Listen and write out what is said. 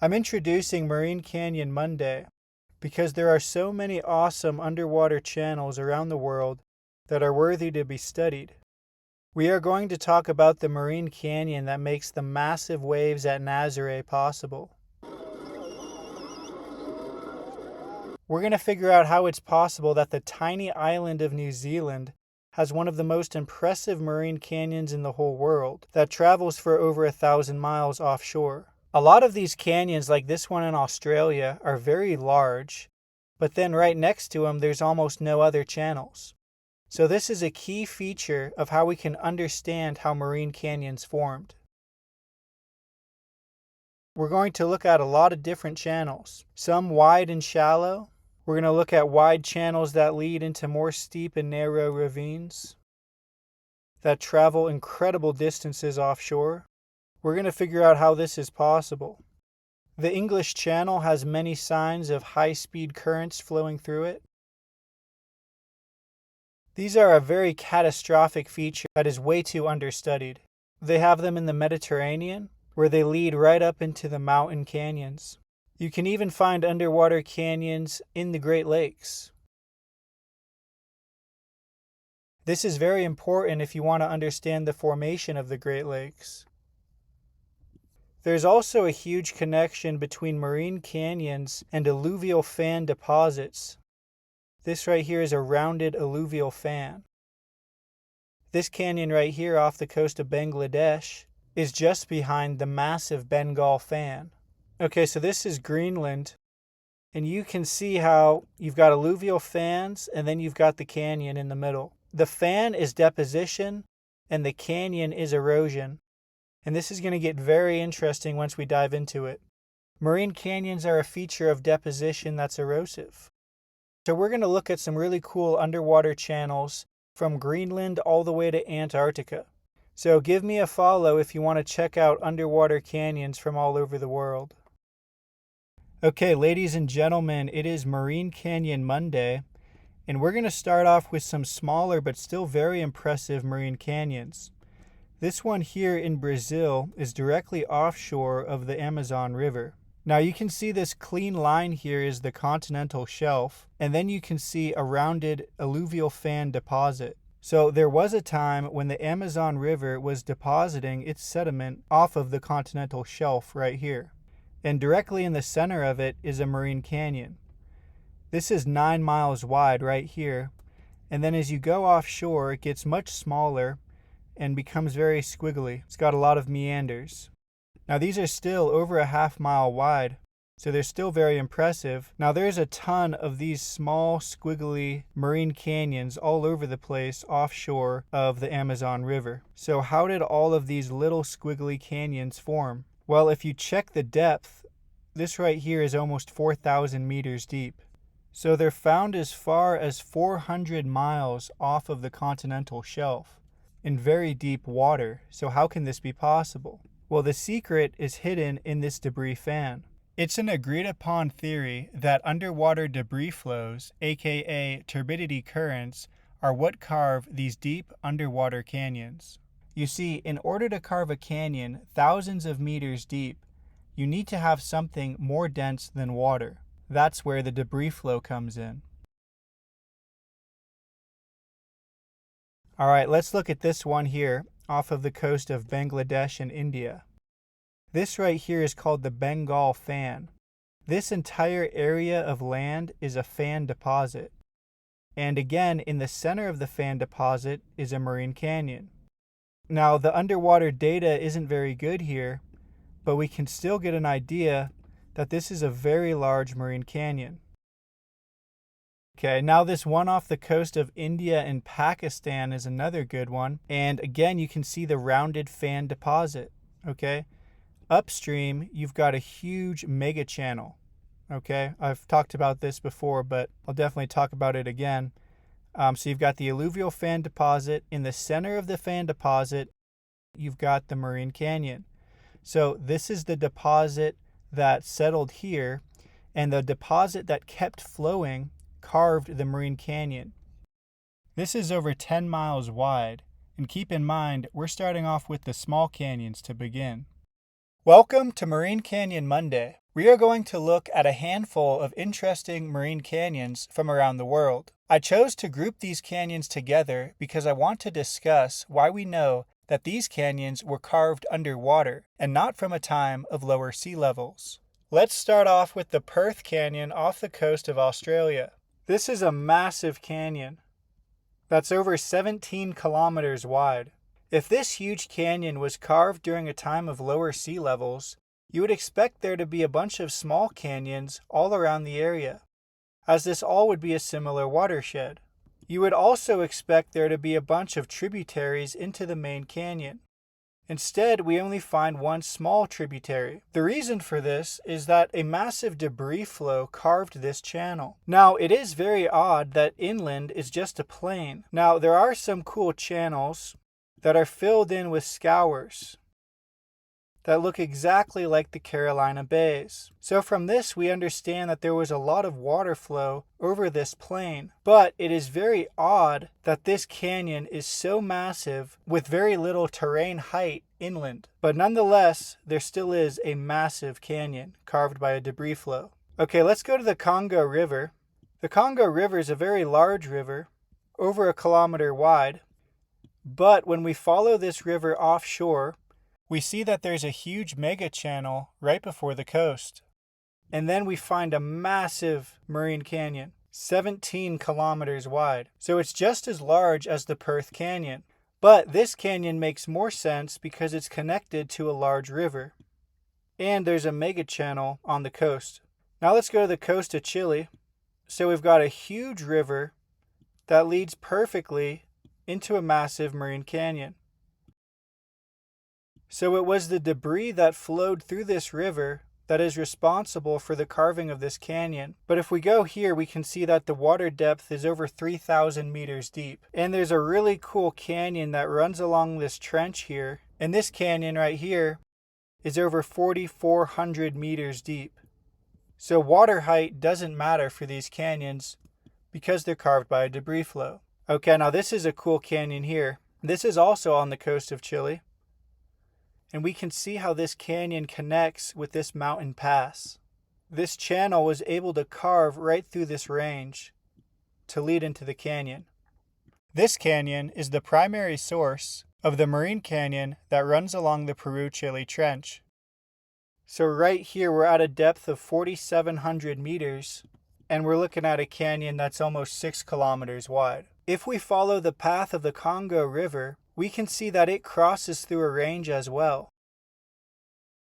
I'm introducing Marine Canyon Monday because there are so many awesome underwater channels around the world that are worthy to be studied. We are going to talk about the marine canyon that makes the massive waves at Nazare possible. We're going to figure out how it's possible that the tiny island of New Zealand has one of the most impressive marine canyons in the whole world that travels for over 1,000 miles offshore. A lot of these canyons, like this one in Australia, are very large, but then right next to them there's almost no other channels. So this is a key feature of how we can understand how marine canyons formed. We're going to look at a lot of different channels, some wide and shallow. We're going to look at wide channels that lead into more steep and narrow ravines that travel incredible distances offshore. We're going to figure out how this is possible. The English Channel has many signs of high-speed currents flowing through it. These are a very catastrophic feature that is way too understudied. They have them in the Mediterranean, where they lead right up into the mountain canyons. You can even find underwater canyons in the Great Lakes. This is very important if you want to understand the formation of the Great Lakes. There's also a huge connection between marine canyons and alluvial fan deposits. This right here is a rounded alluvial fan. This canyon right here off the coast of Bangladesh is just behind the massive Bengal fan. Okay, so this is Greenland, and you can see how you've got alluvial fans and then you've got the canyon in the middle. The fan is deposition and the canyon is erosion. And this is going to get very interesting once we dive into it. Marine canyons are a feature of deposition that's erosive. So we're going to look at some really cool underwater channels from Greenland all the way to Antarctica. So give me a follow if you want to check out underwater canyons from all over the world. Okay, ladies and gentlemen, it is Marine Canyon Monday, and we're going to start off with some smaller but still very impressive marine canyons. This one here in Brazil is directly offshore of the Amazon River. Now you can see this clean line here is the continental shelf, and then you can see a rounded alluvial fan deposit. So there was a time when the Amazon River was depositing its sediment off of the continental shelf right here. And directly in the center of it is a marine canyon. This is 9 miles wide right here, and then as you go offshore it gets much smaller and becomes very squiggly. It's got a lot of meanders. Now these are still over a half-mile wide, so they're still very impressive. Now there's a ton of these small squiggly marine canyons all over the place offshore of the Amazon River. So how did all of these little squiggly canyons form? Well, if you check the depth, this right here is almost 4,000 meters deep. So they're found as far as 400 miles off of the continental shelf in very deep water. So how can this be possible? Well, the secret is hidden in this debris fan. It's an agreed upon theory that underwater debris flows, aka turbidity currents, are what carve these deep underwater canyons. You see, in order to carve a canyon thousands of meters deep, you need to have something more dense than water. That's where the debris flow comes in. All right, let's look at this one here off of the coast of Bangladesh and India. This right here is called the Bengal fan. This entire area of land is a fan deposit. And again, in the center of the fan deposit is a marine canyon. Now, the underwater data isn't very good here, but we can still get an idea that this is a very large marine canyon. Okay, now this one off the coast of India and Pakistan is another good one. And again, you can see the rounded fan deposit, okay? Upstream, you've got a huge mega channel, okay? I've talked about this before, but I'll definitely talk about it again. So you've got the alluvial fan deposit. In the center of the fan deposit, you've got the marine canyon. So this is the deposit that settled here, and the deposit that kept flowing carved the marine canyon. This is over 10 miles wide, and keep in mind, we're starting off with the small canyons to begin. Welcome to Marine Canyon Monday. We are going to look at a handful of interesting marine canyons from around the world. I chose to group these canyons together because I want to discuss why we know that these canyons were carved underwater and not from a time of lower sea levels. Let's start off with the Perth Canyon off the coast of Australia. This is a massive canyon that's over 17 kilometers wide. If this huge canyon was carved during a time of lower sea levels, you would expect there to be a bunch of small canyons all around the area, as this all would be a similar watershed. You would also expect there to be a bunch of tributaries into the main canyon. Instead, we only find one small tributary. The reason for this is that a massive debris flow carved this channel. Now, it is very odd that inland is just a plain. Now, there are some cool channels that are filled in with scours that look exactly like the Carolina Bays. So from this, we understand that there was a lot of water flow over this plain. But it is very odd that this canyon is so massive with very little terrain height inland. But nonetheless, there still is a massive canyon carved by a debris flow. Okay, let's go to the Congo River. The Congo River is a very large river, over 1 kilometer wide. But when we follow this river offshore, we see that there's a huge mega channel right before the coast. And then we find a massive marine canyon, 17 kilometers wide. So it's just as large as the Perth Canyon. But this canyon makes more sense because it's connected to a large river. And there's a mega channel on the coast. Now let's go to the coast of Chile. So we've got a huge river that leads perfectly into a massive marine canyon. So it was the debris that flowed through this river that is responsible for the carving of this canyon. But if we go here, we can see that the water depth is over 3,000 meters deep. And there's a really cool canyon that runs along this trench here. And this canyon right here is over 4,400 meters deep. So water height doesn't matter for these canyons because they're carved by a debris flow. Okay, now this is a cool canyon here. This is also on the coast of Chile. And we can see how this canyon connects with this mountain pass. This channel was able to carve right through this range to lead into the canyon. This canyon is the primary source of the marine canyon that runs along the Peru-Chile Trench. So right here we're at a depth of 4,700 meters, and we're looking at a canyon that's almost 6 kilometers wide. If we follow the path of the Congo River, we can see that it crosses through a range as well.